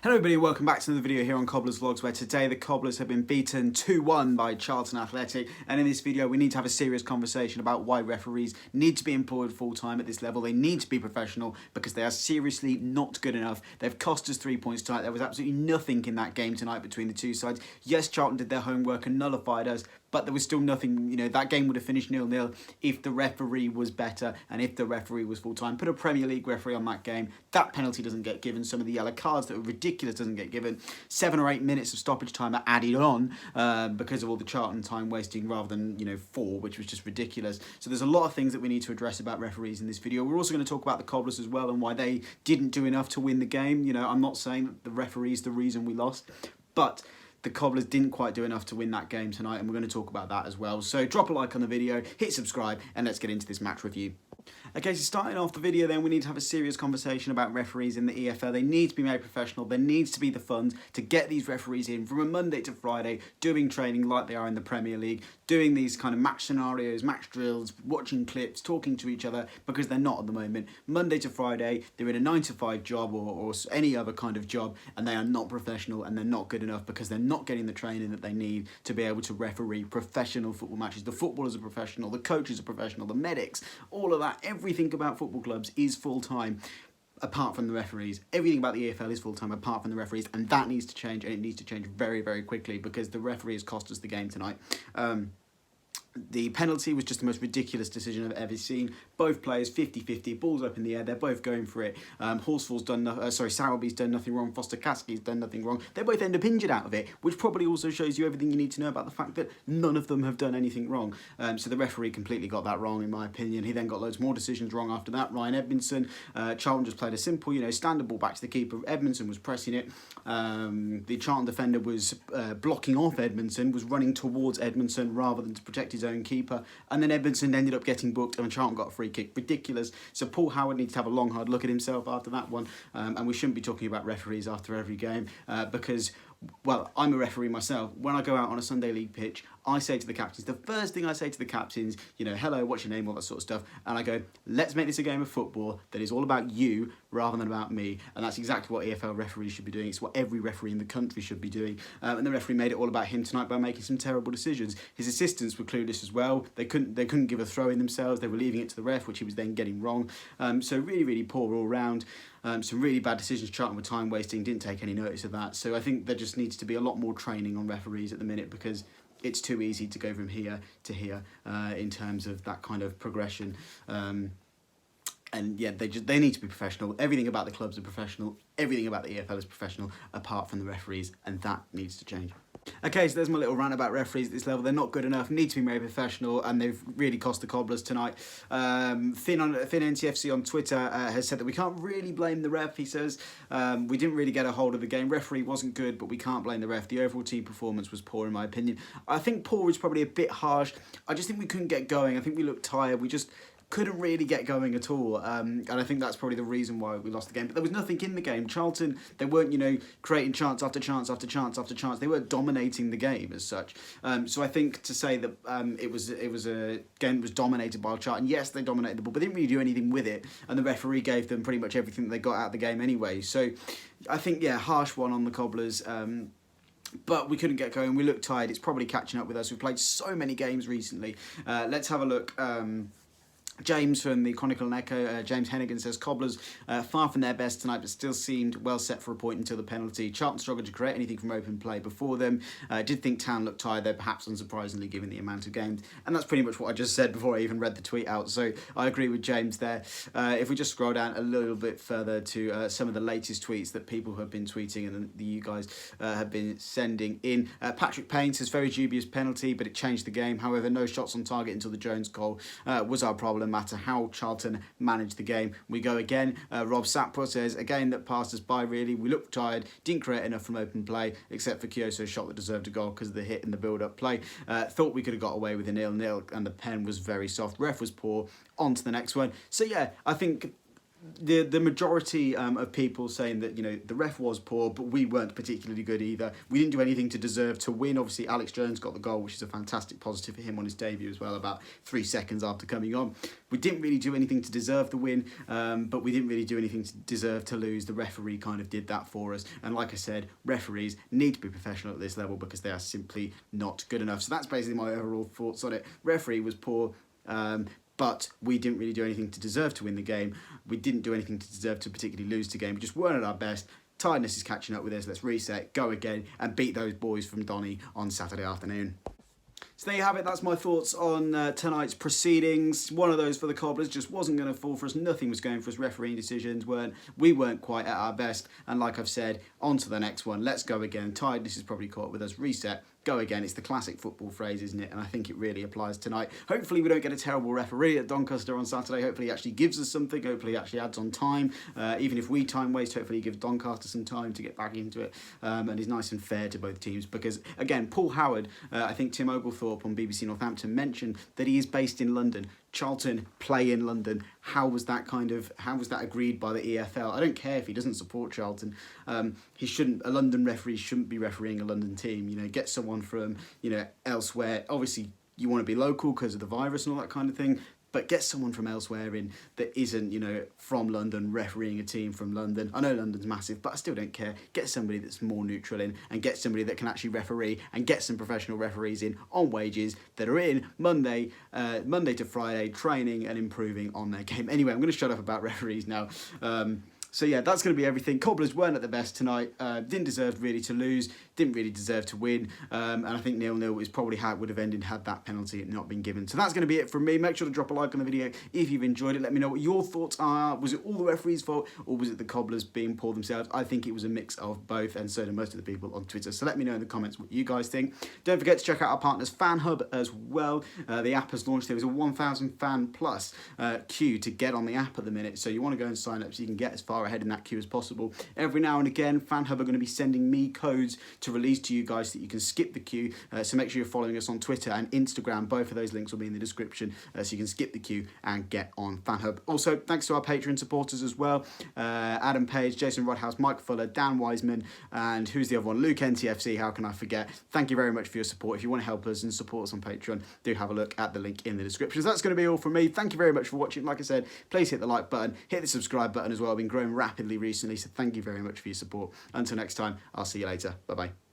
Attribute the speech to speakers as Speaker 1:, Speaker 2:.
Speaker 1: Hello everybody and welcome back to another video here on Cobblers Vlogs, where today the Cobblers have been beaten 2-1 by Charlton Athletic, and in this video we need to have a serious conversation about why referees need to be employed full-time at this level. They need to be professional because they are seriously not good enough. They've cost us 3 points tonight. There was absolutely nothing in that game tonight between the two sides. Yes, Charlton did their homework and nullified us, but there was still nothing. That game would have finished 0-0 if the referee was better and if the referee was full-time. Put a Premier League referee on that game, that penalty doesn't get given. Some of the yellow cards that were ridiculous doesn't get given. 7 or 8 minutes of stoppage time are added on because of all the Charlton time wasting rather than 4, which was just ridiculous. So there's a lot of things that we need to address about referees in this video. We're also going to talk about the Cobblers as well and why they didn't do enough to win the game. I'm not saying that the referee's the reason we lost, but the Cobblers didn't quite do enough to win that game tonight, and we're going to talk about that as well. So drop a like on the video, hit subscribe, and let's get into this match review. Okay, so starting off the video then, we need to have a serious conversation about referees in the EFL. They need to be made professional. There needs to be the funds to get these referees in from a Monday to Friday, doing training like they are in the Premier League, doing these kind of match scenarios, match drills, watching clips, talking to each other, because they're not at the moment. Monday to Friday, they're in a 9 to 5 job or any other kind of job, and they are not professional and they're not good enough because they're not getting the training that they need to be able to referee professional football matches. The footballers are professional, the coaches are professional, the medics, all of that. Everything about football clubs is full-time apart from the referees. Everything about the EFL is full-time apart from the referees, and that needs to change, and it needs to change very, very quickly because the referee has cost us the game tonight. The penalty was just the most ridiculous decision I've ever seen. Both players 50-50, balls up in the air, they're both going for it. Horsfall's done Sowerby's done nothing wrong, Foster Caskey's done nothing wrong. They both end up injured out of it, which probably also shows you everything you need to know about the fact that none of them have done anything wrong. So the referee completely got that wrong, in my opinion. He then got loads more decisions wrong after that. Ryan Edmondson, Charlton just played a simple, standard ball back to the keeper. Edmondson was pressing it. The Charlton defender was blocking off Edmondson, was running towards Edmondson rather than to protect his own keeper, and then Edmondson ended up getting booked and Charlton got a free kick. Ridiculous. So Paul Howard needs to have a long hard look at himself after that one, and we shouldn't be talking about referees after every game because, well, I'm a referee myself. When I go out on a Sunday League pitch, I say to the captains, the first thing I say to the captains, hello, what's your name, all that sort of stuff, and I go, let's make this a game of football that is all about you rather than about me. And that's exactly what EFL referees should be doing. It's what every referee in the country should be doing. And the referee made it all about him tonight by making some terrible decisions. His assistants were clueless as well. They couldn't give a throw in themselves. They were leaving it to the ref, which he was then getting wrong. So really, really poor all round. Some really bad decisions. Charlton were time wasting, didn't take any notice of that. So I think there just needs to be a lot more training on referees at the minute because it's too easy to go from here to here in terms of that kind of progression. And yeah, they need to be professional. Everything about the clubs are professional. Everything about the EFL is professional apart from the referees, and that needs to change. Okay, so there's my little rant about referees at this level. They're not good enough, need to be made professional, and they've really cost the Cobblers tonight. Finn NTFC on Twitter has said that we can't really blame the ref. He says, we didn't really get a hold of the game. Referee wasn't good, but we can't blame the ref. The overall team performance was poor, in my opinion. I think poor is probably a bit harsh. I just think we couldn't get going. I think we looked tired. We just couldn't really get going at all, and I think that's probably the reason why we lost the game. But there was nothing in the game. Charlton, they weren't, creating chance after chance after chance after chance. They weren't dominating the game as such. So I think to say that it was a game that was dominated by Charlton, yes, they dominated the ball, but they didn't really do anything with it, and the referee gave them pretty much everything that they got out of the game anyway. So I think, yeah, harsh one on the Cobblers. But we couldn't get going. We looked tired. It's probably catching up with us. We've played so many games recently. Let's have a look. James from the Chronicle and Echo, James Hennigan says, Cobblers far from their best tonight, but still seemed well set for a point until the penalty. Charlton struggled to create anything from open play before them. Did think Town looked tired there, perhaps unsurprisingly given the amount of games. And that's pretty much what I just said before I even read the tweet out. So I agree with James there. If we just scroll down a little bit further to some of the latest tweets that people have been tweeting and you guys have been sending in. Patrick Payne says, very dubious penalty, but it changed the game. However, no shots on target until the Jones goal was our problem. Matter how Charlton managed the game. We go again. Rob Sapper says, a game that passed us by really. We looked tired, didn't create enough from open play, except for Kyoso's shot that deserved a goal because of the hit and the build-up play. Thought we could have got away with a 0-0 and the pen was very soft. Ref was poor. On to the next one. So yeah, I think the majority of people saying that, you know, the ref was poor, but we weren't particularly good either. We didn't do anything to deserve to win. Obviously, Alex Jones got the goal, which is a fantastic positive for him on his debut as well, about 3 seconds after coming on. We didn't really do anything to deserve the win, but we didn't really do anything to deserve to lose. The referee kind of did that for us. And like I said, referees need to be professional at this level because they are simply not good enough. So that's basically my overall thoughts on it. Referee was poor. But we didn't really do anything to deserve to win the game. We didn't do anything to deserve to particularly lose the game. We just weren't at our best. Tiredness is catching up with us. Let's reset, go again, and beat those boys from Donny on Saturday afternoon. So there you have it. That's my thoughts on tonight's proceedings. One of those for the Cobblers just wasn't going to fall for us. Nothing was going for us. Refereeing decisions we weren't quite at our best. And like I've said, on to the next one. Let's go again. Tiredness is probably caught up with us. Reset. Go again. It's the classic football phrase, isn't it? And I think it really applies tonight. Hopefully we don't get a terrible referee at Doncaster on Saturday. Hopefully he actually gives us something. Hopefully he actually adds on time. Even if we time waste, hopefully he gives Doncaster some time to get back into it. And is nice and fair to both teams. Because, again, Paul Howard, I think Tim Oglethorpe on BBC Northampton mentioned that he is based in London. Charlton play in London. How was that agreed by the EFL? I don't care if he doesn't support Charlton. A London referee shouldn't be refereeing a London team. You know, get someone from, you know, elsewhere. Obviously, you want to be local because of the virus and all that kind of thing. But get someone from elsewhere in that isn't, you know, from London, refereeing a team from London. I know London's massive, but I still don't care. Get somebody that's more neutral in, and get somebody that can actually referee, and get some professional referees in on wages that are in Monday to Friday, training and improving on their game. Anyway, I'm going to shut up about referees now. So yeah, that's going to be everything. Cobblers weren't at the best tonight. Didn't deserve really to lose. Didn't really deserve to win. And I think 0-0 is probably how it would have ended had that penalty not been given. So that's going to be it from me. Make sure to drop a like on the video if you've enjoyed it. Let me know what your thoughts are. Was it all the referees' fault, or was it the Cobblers being poor themselves? I think it was a mix of both, and so do most of the people on Twitter. So let me know in the comments what you guys think. Don't forget to check out our partners Fan Hub as well. The app has launched. There is a 1,000 fan plus queue to get on the app at the minute. So you want to go and sign up so you can get as far ahead in that queue as possible. Every now and again, Fan Hub are going to be sending me codes to release to you guys so that you can skip the queue. So make sure you're following us on Twitter and Instagram. Both of those links will be in the description, so you can skip the queue and get on Fan Hub. Also, thanks to our Patreon supporters as well. Adam Page, Jason Rodhouse, Mike Fuller, Dan Wiseman, and who's the other one? Luke NTFC. How can I forget? Thank you very much for your support. If you want to help us and support us on Patreon, do have a look at the link in the description. So that's going to be all from me. Thank you very much for watching. Like I said, please hit the like button, hit the subscribe button as well. I've been growing rapidly recently, so thank you very much for your support. Until next time, I'll see you later. Bye-bye.